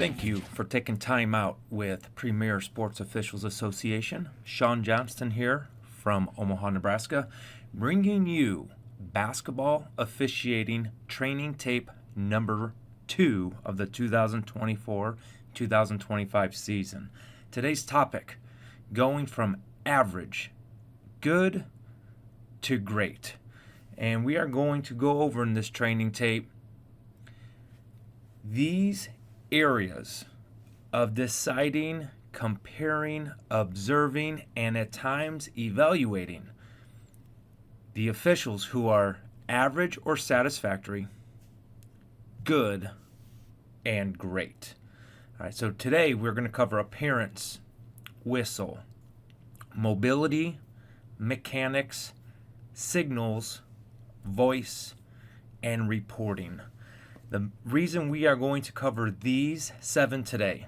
Thank you for taking time out with Premier Sports Officials Association. Sean Johnston here from Omaha, Nebraska, bringing you basketball officiating training tape number 2 of the 2024-2025 season. Today's topic, going from average, good, to great. And we are going to go over in this training tape these areas of deciding, comparing, observing, and at times evaluating the officials who are average or satisfactory, good, and great. All right, so today we're going to cover appearance, whistle, mobility, mechanics, signals, voice, and reporting. The reason we are going to cover these 7 today,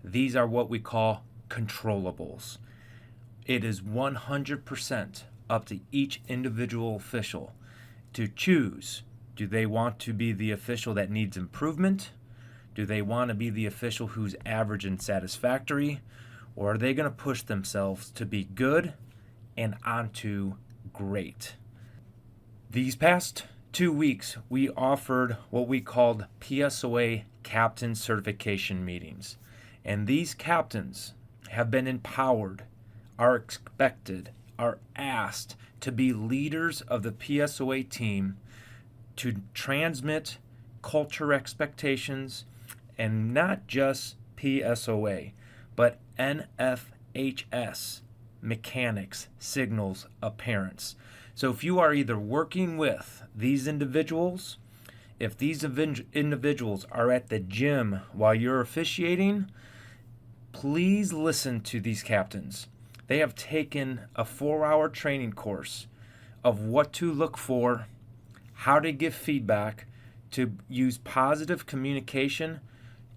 these are what we call controllables. It is 100% up to each individual official to choose. Do they want to be the official that needs improvement? Do they want to be the official who's average and satisfactory? Or are they going to push themselves to be good and onto great? These past 2 weeks, we offered what we called PSOA captain certification meetings. And these captains have been empowered, are expected, are asked to be leaders of the PSOA team to transmit culture expectations, and not just PSOA, but NFHS, mechanics, signals, appearance. So if you are either working with these individuals, if these individuals are at the gym while you're officiating, please listen to these captains. They have taken a 4-hour training course of what to look for, how to give feedback, to use positive communication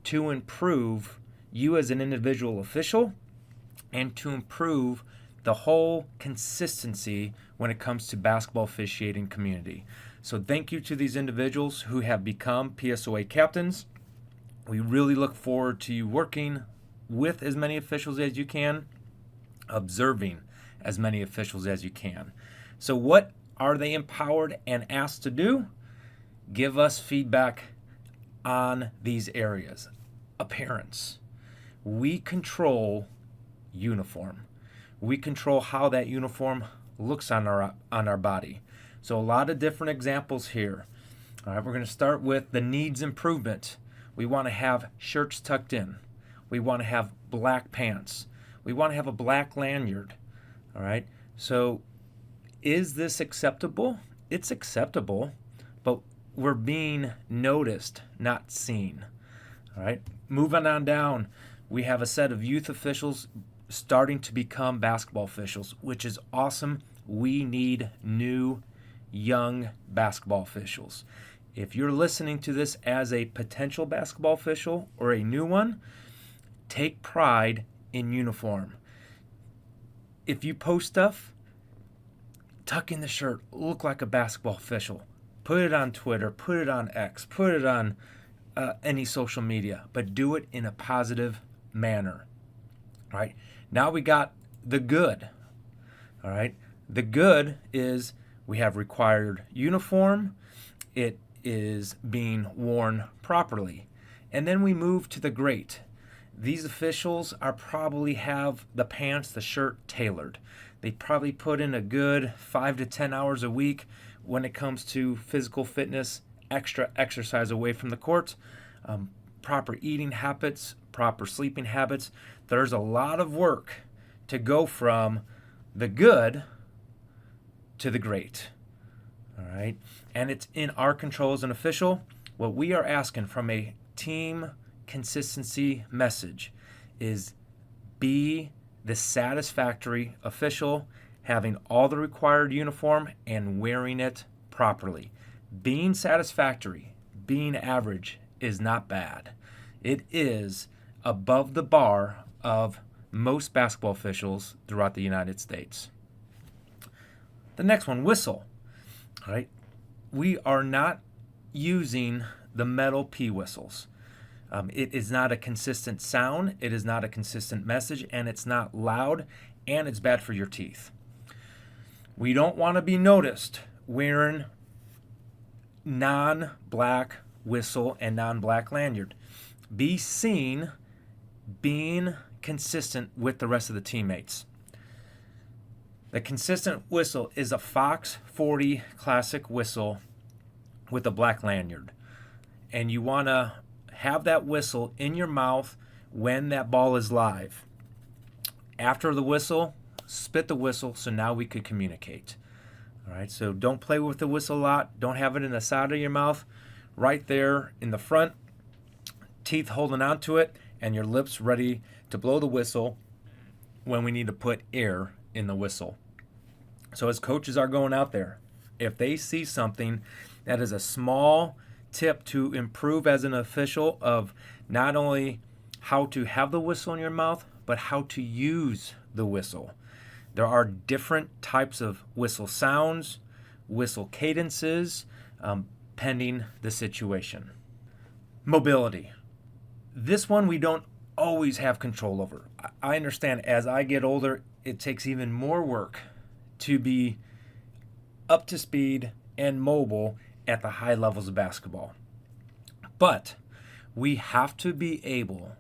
to improve you as an individual official and to improve the whole consistency when it comes to basketball officiating community. So thank you to these individuals who have become PSOA captains. We really look forward to you working with as many officials as you can, observing as many officials as you can. So what are they empowered and asked to do? Give us feedback on these areas. Appearance. We control uniform. We control how that uniform looks on our body. So a lot of different examples here. All right, we're going to start with the needs improvement. We want to have shirts tucked in. We want to have black pants. We want to have a black lanyard. All right, so is this acceptable? It's acceptable, but we're being noticed, not seen. All right, moving on down, we have a set of youth officials starting to become basketball officials, which is awesome. We need new, young basketball officials. If you're listening to this as a potential basketball official or a new one, take pride in uniform. If you post stuff, tuck in the shirt, look like a basketball official. Put it on Twitter, put it on X, put it on any social media, but do it in a positive manner. All right. Now we got the good. All right. The good is we have required uniform. It is being worn properly. And then we move to the great. These officials are probably have the pants, the shirt tailored. They probably put in a good 5 to 10 hours a week when it comes to physical fitness, extra exercise away from the court, proper eating habits, proper sleeping habits. There's a lot of work to go from the good to the great. All right. And it's in our control as an official. What we are asking from a team consistency message is be the satisfactory official, having all the required uniform and wearing it properly. Being satisfactory, being average is not bad. It is above the bar of most basketball officials throughout the United States. The next one, whistle. All right. We are not using the metal P whistles. It is not a consistent sound, it is not a consistent message, and it's not loud, and it's bad for your teeth. We don't want to be noticed wearing non-black whistle and non-black lanyard. Be seen being consistent with the rest of the teammates. The consistent whistle is a Fox 40 classic whistle with a black lanyard. And you want to have that whistle in your mouth when that ball is live. After the whistle, spit the whistle so now we could communicate. All right, so don't play with the whistle a lot. Don't have it in the side of your mouth, right there in the front, teeth holding onto it, and your lips ready to blow the whistle when we need to put air in the whistle. So as coaches are going out there, if they see something that is a small tip to improve as an official of not only how to have the whistle in your mouth, but how to use the whistle. There are different types of whistle sounds, whistle cadences, pending the situation. Mobility. This one we don't always have control over. I understand as I get older, it takes even more work to be up to speed and mobile at the high levels of basketball. But we have to be able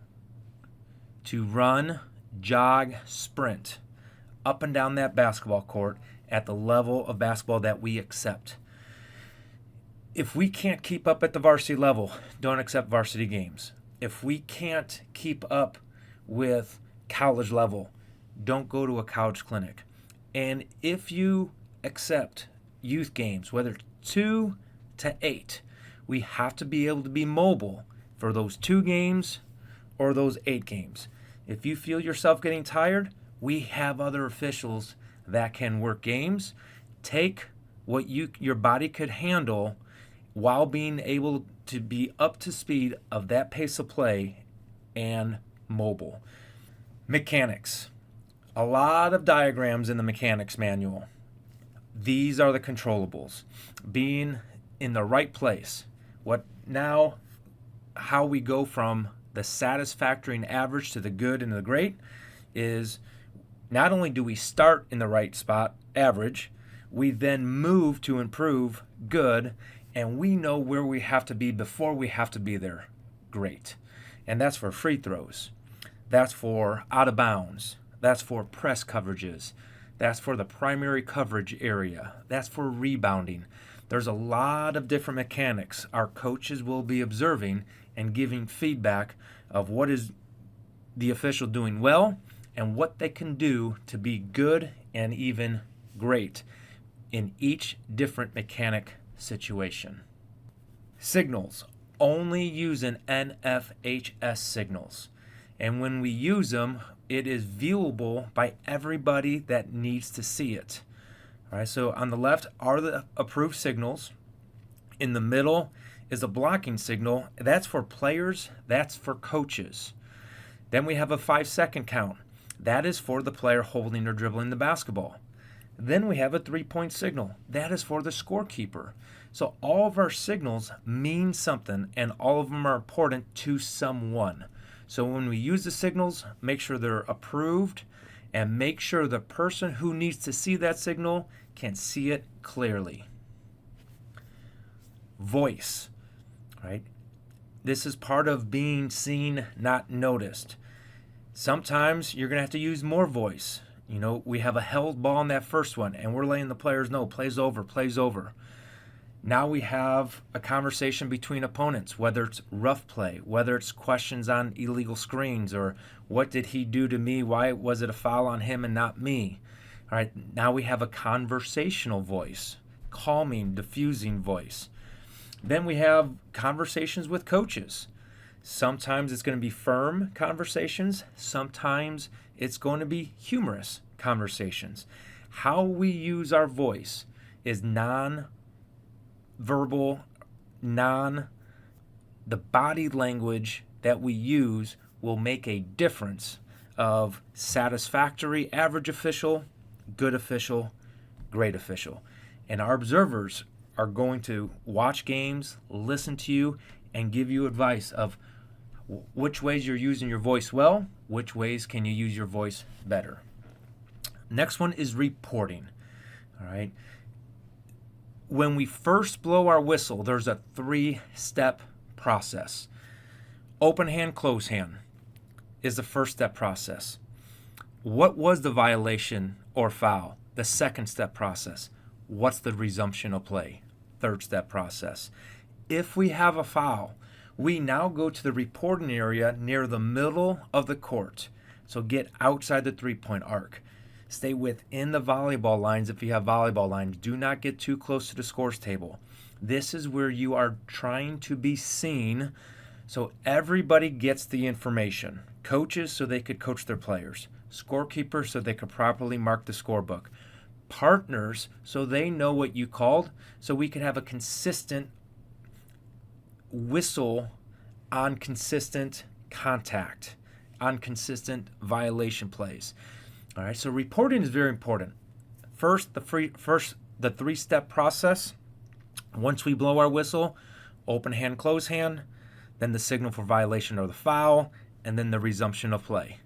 to run, jog, sprint up and down that basketball court at the level of basketball that we accept. If we can't keep up at the varsity level, don't accept varsity games. If we can't keep up with college level, don't go to a college clinic. And if you accept youth games, whether it's 2 to 8, we have to be able to be mobile for those 2 games or those 8 games. If you feel yourself getting tired, we have other officials that can work games. Take what your body could handle while being able to be up to speed of that pace of play and mobile. Mechanics. A lot of diagrams in the mechanics manual. These are the controllables. Being in the right place. How we go from the satisfactory and average to the good and the great is not only do we start in the right spot, average, we then move to improve, good, and we know where we have to be before we have to be there, great. And that's for free throws. That's for out of bounds. That's for press coverages. That's for the primary coverage area. That's for rebounding. There's a lot of different mechanics our coaches will be observing and giving feedback of what is the official doing well and what they can do to be good and even great in each different mechanic situation. Signals. Only using NFHS signals. And when we use them, it is viewable by everybody that needs to see it. All right, so on the left are the approved signals. In the middle is a blocking signal. That's for players, that's for coaches. Then we have a 5-second count. That is for the player holding or dribbling the basketball. Then we have a 3-point signal. That is for the scorekeeper. So all of our signals mean something, and all of them are important to someone. So when we use the signals, make sure they're approved and make sure the person who needs to see that signal can see it clearly. Voice, right? This is part of being seen, not noticed. Sometimes you're going to have to use more voice. We have a held ball in that first one, and we're letting the players know, plays over, plays over. Now we have a conversation between opponents, whether it's rough play, whether it's questions on illegal screens, or what did he do to me? Why was it a foul on him and not me? All right, now we have a conversational voice, calming, diffusing voice. Then we have conversations with coaches. Sometimes it's going to be firm conversations. Sometimes it's going to be humorous conversations. How we use our voice is non-verbal, the body language that we use will make a difference of satisfactory, average official, good official, great official. And our observers are going to watch games, listen to you, and give you advice of which ways you're using your voice well, which ways can you use your voice better. Next one is reporting. All right. When we first blow our whistle, there's a 3-step process. Open hand, close hand is the first step process. What was the violation or foul? The second step process. What's the resumption of play? Third step process. If we have a foul, we now go to the reporting area near the middle of the court. So get outside the 3-point arc. Stay within the volleyball lines if you have volleyball lines. Do not get too close to the scores table. This is where you are trying to be seen so everybody gets the information. Coaches so they could coach their players. Scorekeepers so they could properly mark the scorebook. Partners so they know what you called so we could have a consistent whistle on consistent contact, on consistent violation plays. All right, so reporting is very important. First, the 3-step process. Once we blow our whistle, open hand, close hand, then the signal for violation or the foul, and then the resumption of play.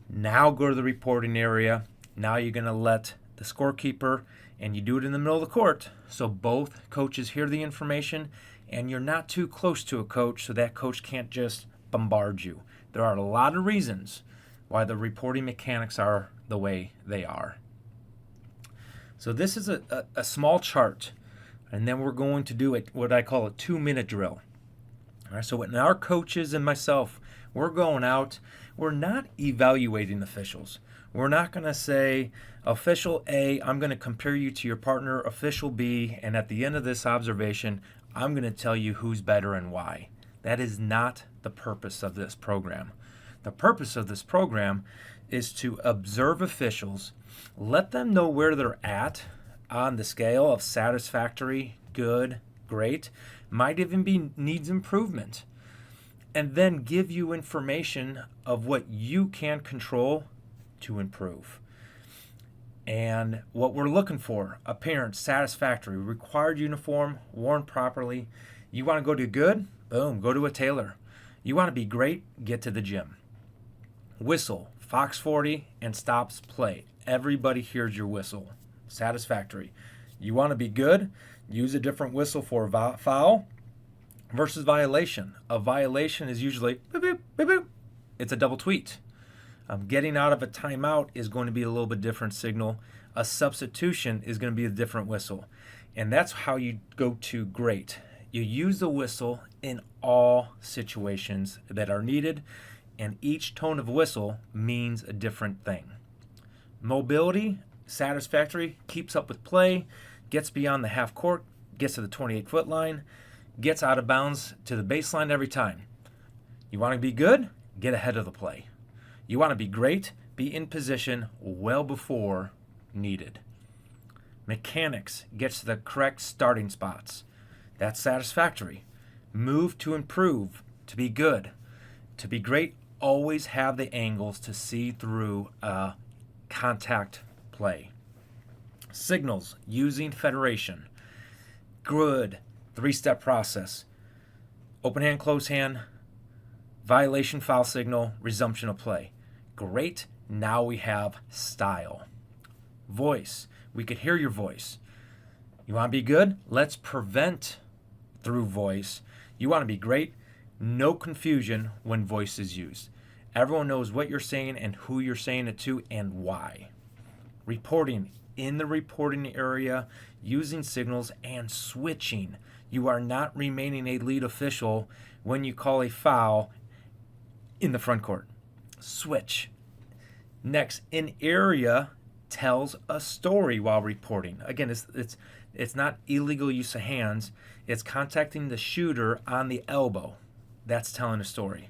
Now go to the reporting area. Now you're going to let the scorekeeper, and you do it in the middle of the court, so both coaches hear the information, and you're not too close to a coach, so that coach can't just bombard you. There are a lot of reasons why the reporting mechanics are the way they are. So this is a small chart, and then we're going to do what I call a 2-minute drill. All right, so when our coaches and myself, we're going out, we're not evaluating officials. We're not going to say, official A, I'm going to compare you to your partner, official B, and at the end of this observation, I'm going to tell you who's better and why. That is not the purpose of this program. The purpose of this program is to observe officials, let them know where they're at on the scale of satisfactory, good, great, might even be needs improvement, and then give you information of what you can control to improve. And what we're looking for: appearance, satisfactory, required uniform, worn properly. You want to go to good? Boom, go to a tailor. You want to be great? Get to the gym. Whistle, Fox 40, and stops play. Everybody hears your whistle. Satisfactory. You want to be good? Use a different whistle for foul versus violation. A violation is usually boop, boop, boop, boop. It's a double tweet. Getting out of a timeout is going to be a little bit different signal. A substitution is going to be a different whistle. And that's how you go to great. You use the whistle in all situations that are needed, and each tone of whistle means a different thing. Mobility, satisfactory, keeps up with play, gets beyond the half court, gets to the 28-foot line, gets out of bounds to the baseline every time. You want to be good? Get ahead of the play. You want to be great? Be in position well before needed. Mechanics, gets to the correct starting spots. That's satisfactory. Move to improve, to be good. To be great, always have the angles to see through a contact play. Signals, using federation. Good, 3-step process. Open hand, close hand, violation, foul signal, resumption of play. Great, now we have style. Voice, we could hear your voice. You want to be good? Let's prevent through voice. You want to be great? No confusion when voice is used. Everyone knows what you're saying and who you're saying it to and why. Reporting, in the reporting area, using signals and switching. You are not remaining a lead official when you call a foul in the front court. Switch. Next, in area tells a story while reporting. Again, it's not illegal use of hands. It's contacting the shooter on the elbow. That's telling a story.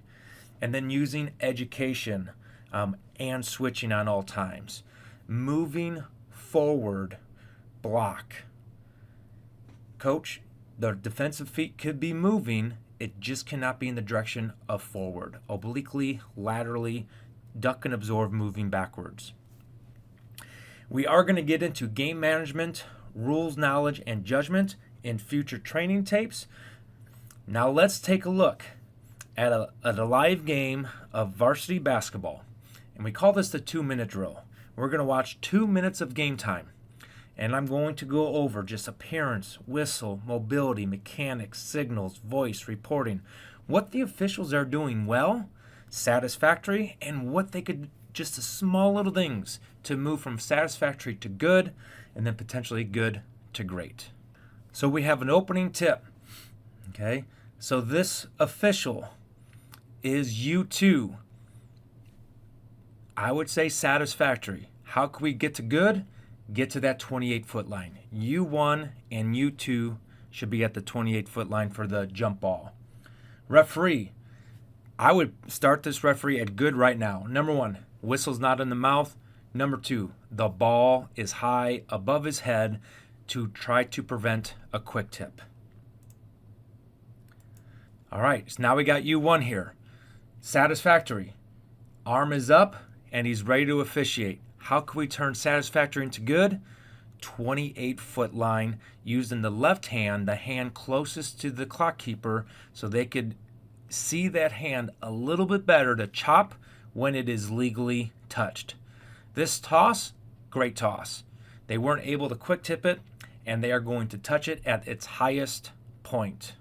And then using education and switching on all times. Moving forward, block. Coach, the defensive feet could be moving. It just cannot be in the direction of forward. Obliquely, laterally, duck and absorb, moving backwards. We are going to get into game management, rules, knowledge, and judgment in future training tapes. Now let's take a look at a live game of varsity basketball. And we call this the 2-minute drill. We're going to watch 2 minutes of game time. And I'm going to go over just appearance, whistle, mobility, mechanics, signals, voice, reporting, what the officials are doing well, satisfactory, and what they could, just the small little things to move from satisfactory to good, and then potentially good to great. So we have an opening tip. Okay, so this official is U2. I would say satisfactory. How can we get to good? Get to that 28-foot line. U1 and U2 should be at the 28-foot line for the jump ball. Referee, I would start this referee at good right now. Number 1, whistle's not in the mouth. Number 2, the ball is high above his head to try to prevent a quick tip. All right, so now we got U1 here. Satisfactory. Arm is up and he's ready to officiate. How can we turn satisfactory into good? 28-foot line, using the left hand, the hand closest to the clock keeper, so they could see that hand a little bit better to chop when it is legally touched. This toss, great toss. They weren't able to quick tip it, and they are going to touch it at its highest point.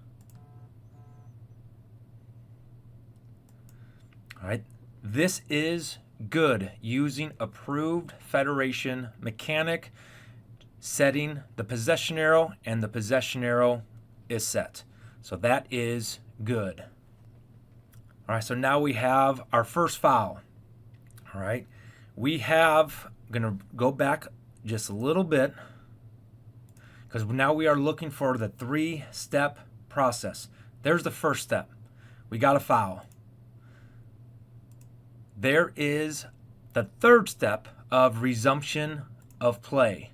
All right, this is good, using approved federation mechanic, setting the possession arrow, and the possession arrow is set. So that is good. All right, so now we have our first foul. All right, I'm going to go back just a little bit because now we are looking for the 3-step process. There's the first step. We got a foul. There is the 3rd step of resumption of play.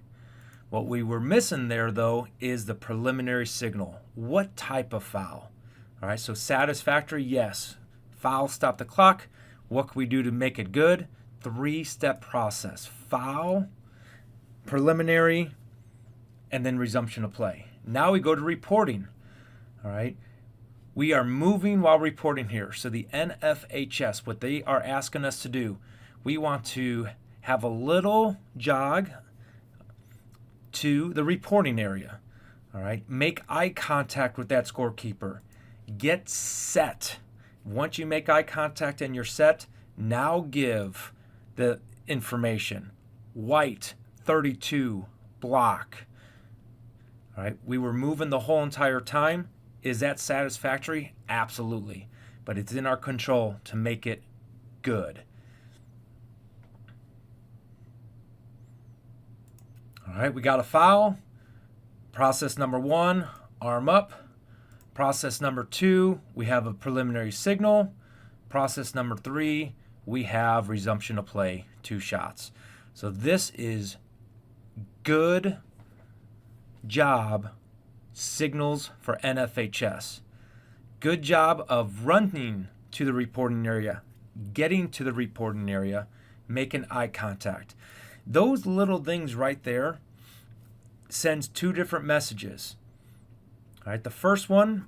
What we were missing there, though, is the preliminary signal. What type of foul? All right, so satisfactory, yes. Foul, stop the clock. What can we do to make it good? 3-step process. Foul, preliminary, and then resumption of play. Now we go to reporting. All right. We are moving while reporting here. So the NFHS, what they are asking us to do, we want to have a little jog to the reporting area. All right. Make eye contact with that scorekeeper. Get set. Once you make eye contact and you're set, now give the information. White, 32, block. All right. We were moving the whole entire time. Is that satisfactory? Absolutely. But it's in our control to make it good. All right, we got a foul. Process number 1, arm up. Process number 2, we have a preliminary signal. Process number 3, we have resumption of play, 2 shots. So this is good job signals for NFHS. Good job of running to the reporting area, getting to the reporting area, making eye contact. Those little things right there sends 2 different messages. All right, the first one,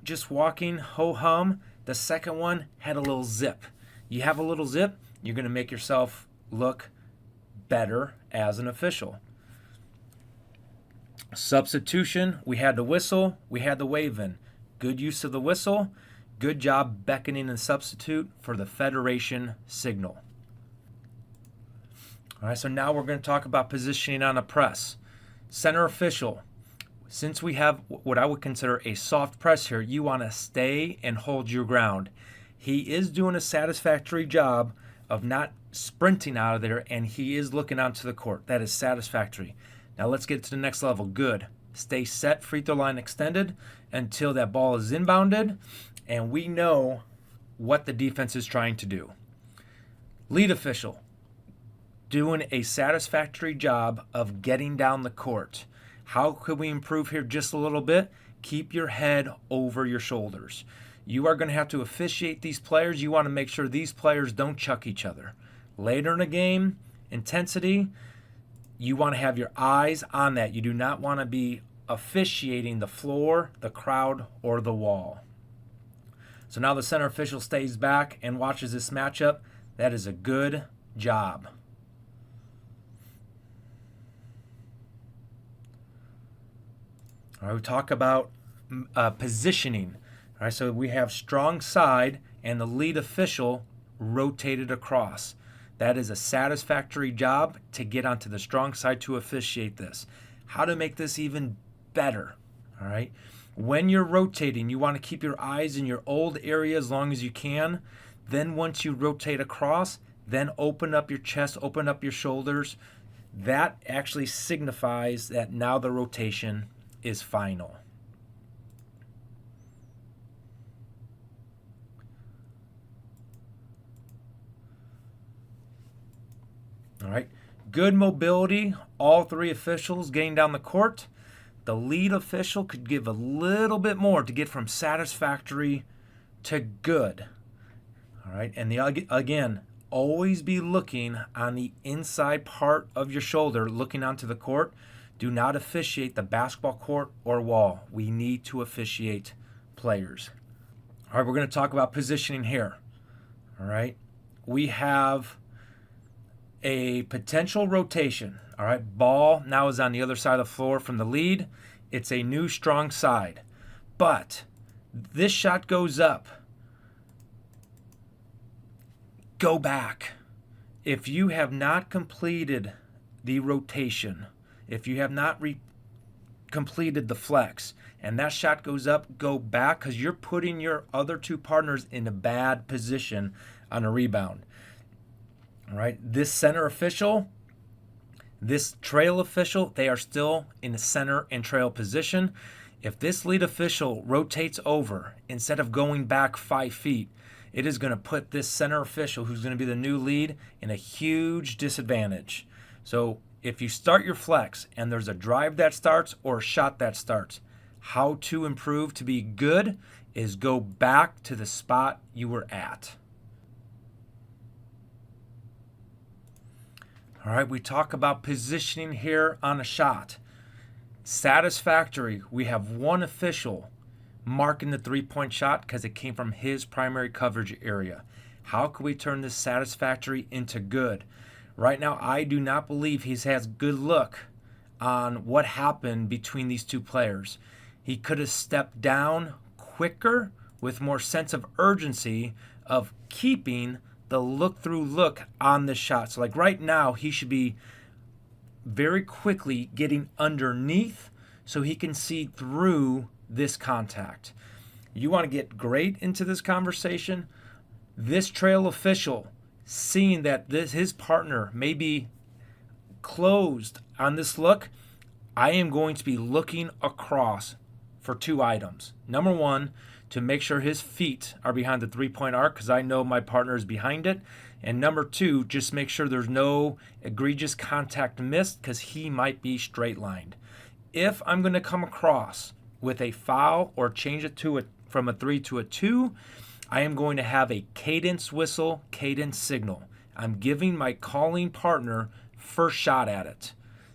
just walking, ho-hum. The second one had a little zip. You have a little zip, you're going to make yourself look better as an official. Substitution, we had the whistle, we had the wave in. Good use of the whistle. Good job beckoning and substitute for the federation signal. All right, so now we're going to talk about positioning on a press. Center official, since we have what I would consider a soft press here, you want to stay and hold your ground. He is doing a satisfactory job of not sprinting out of there, and he is looking onto the court. That is satisfactory. Now let's get to the next level. Good. Stay set, free throw line extended until that ball is inbounded, and we know what the defense is trying to do. Lead official, doing a satisfactory job of getting down the court. How could we improve here just a little bit? Keep your head over your shoulders. You are going to have to officiate these players. You want to make sure these players don't chuck each other. Later in the game, intensity, you want to have your eyes on that. You do not want to be officiating the floor, the crowd, or the wall. So now the center official stays back and watches this matchup. That is a good job. All right, we talk about positioning. All right, so we have strong side and the lead official rotated across. That is a satisfactory job to get onto the strong side to officiate this. How to make this even better. All right, when you're rotating, you want to keep your eyes in your old area as long as you can. Then once you rotate across, then open up your chest, open up your shoulders. That actually signifies that now the rotation is final. All right, good mobility, all three officials getting down the court. The lead official could give a little bit more to get from satisfactory to good. All right, and again, always be looking on the inside part of your shoulder, looking onto the court. Do not officiate the basketball court or wall. We need to officiate players. All right, we're going to talk about positioning here. All right, we have a potential rotation. All right, ball now is on the other side of the floor from the lead. It's a new strong side. But this shot goes up. Go back. If you have not completed the rotation, if you have not completed the flex, and that shot goes up, go back, because you're putting your other two partners in a bad position on a rebound. All right, this center official, this trail official, they are still in the center and trail position. If this lead official rotates over, instead of going back 5 feet, it is going to put this center official, who's going to be the new lead, in a huge disadvantage. So if you start your flex and there's a drive that starts or a shot that starts, how to improve to be good is go back to the spot you were at. All right, we talk about positioning here on a shot. Satisfactory, we have one official marking the three-point shot because it came from his primary coverage area. How can we turn this satisfactory into good? Right now, I do not believe he has good look on what happened between these two players. He could have stepped down quicker with more sense of urgency of keeping the look-through look on the shot. So like right now, he should be very quickly getting underneath so he can see through this contact. You want to get great into this conversation. This trail official, seeing that his partner may be closed on this look, I am going to be looking across for 2 items. Number 1, to make sure his feet are behind the three-point arc because I know my partner is behind it. And number 2, just make sure there's no egregious contact missed because he might be straight lined. If I'm going to come across with a foul or change it from a 3 to a 2, I am going to have a cadence whistle, cadence signal. I'm giving my calling partner first shot at it.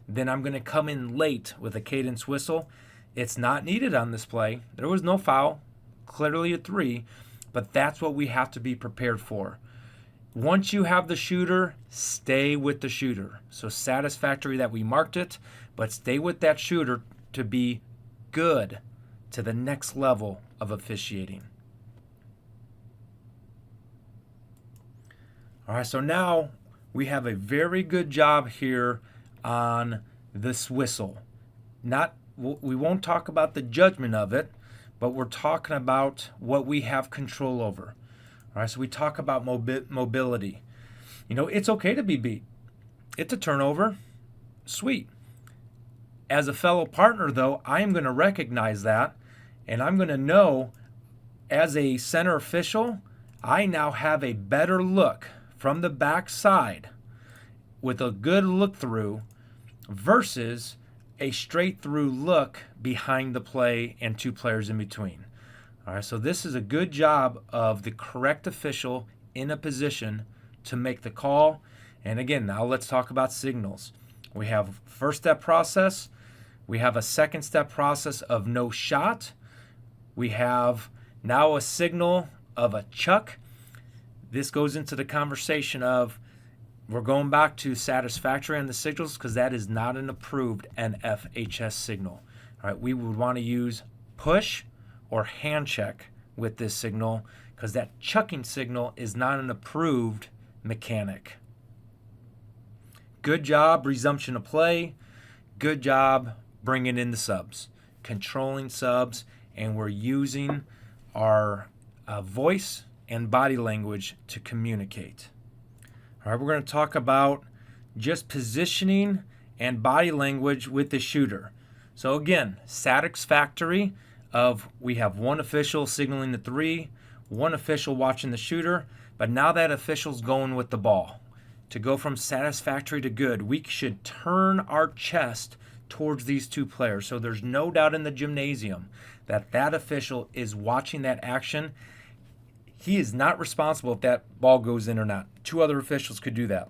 Then I'm going to come in late with a cadence whistle. It's not needed on this play. There was no foul, clearly a 3, but that's what we have to be prepared for. Once you have the shooter, stay with the shooter. So satisfactory that we marked it, but stay with that shooter to be good to the next level of officiating. All right, so now we have a very good job here on this whistle. We won't talk about the judgment of it, but we're talking about what we have control over. All right, so we talk about mobility. It's okay to be beat. It's a turnover. Sweet. As a fellow partner, though, I am going to recognize that, and I'm going to know as a center official, I now have a better look from the backside with a good look through versus a straight through look behind the play and 2 players in between. All right, so this is a good job of the correct official in a position to make the call. And again, now let's talk about signals. We have first step process. We have a second step process of no shot. We have now a signal of a chuck, this goes into the conversation of we're going back to satisfactory on the signals because that is not an approved NFHS signal. All right, we would want to use push or hand check with this signal because that chucking signal is not an approved mechanic. Good job, resumption of play. Good job bringing in the subs, controlling subs, and we're using our voice and body language to communicate. All right, we're going to talk about just positioning and body language with the shooter. So again, satisfactory of we have one official signaling the 3, one official watching the shooter, but now that official's going with the ball. To go from satisfactory to good, we should turn our chest towards these 2 players. So there's no doubt in the gymnasium that that official is watching that action. He is not responsible if that ball goes in or not. 2 other officials could do that.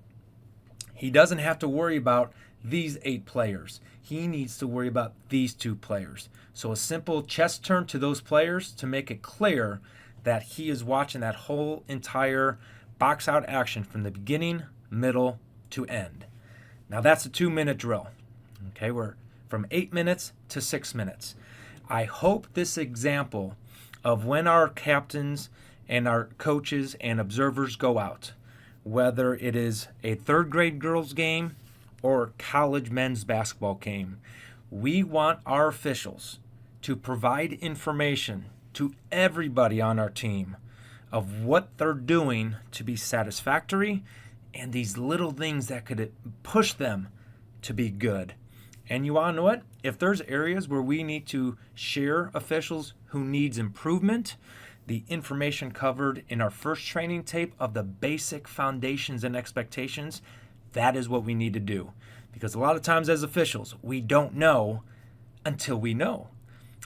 He doesn't have to worry about these 8 players. He needs to worry about these 2 players. So a simple chest turn to those players to make it clear that he is watching that whole entire box out action from the beginning, middle to end. Now that's a 2-minute drill. Okay, we're from 8 minutes to 6 minutes. I hope this example of when our captains and our coaches and observers go out, whether it is a 3rd grade girls game or college men's basketball game, we want our officials to provide information to everybody on our team of what they're doing to be satisfactory and these little things that could push them to be good. And you want to know what? If there's areas where we need to share officials who needs improvement, the information covered in our first training tape of the basic foundations and expectations, that is what we need to do. Because a lot of times as officials, we don't know until we know.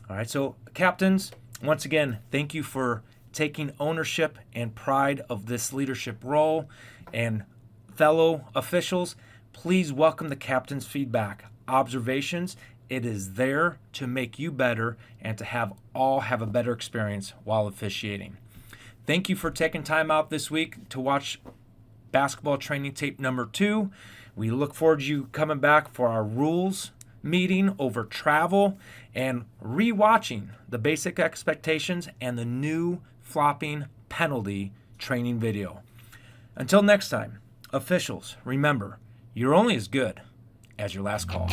All right, so captains, once again, thank you for taking ownership and pride of this leadership role. And fellow officials, please welcome the captain's feedback, observations. It is there to make you better and to have a better experience while officiating. Thank you for taking time out this week to watch basketball training tape number 2. We look forward to you coming back for our rules meeting over travel and re-watching the basic expectations and the new flopping penalty training video. Until next time, officials, remember, you're only as good as your last call.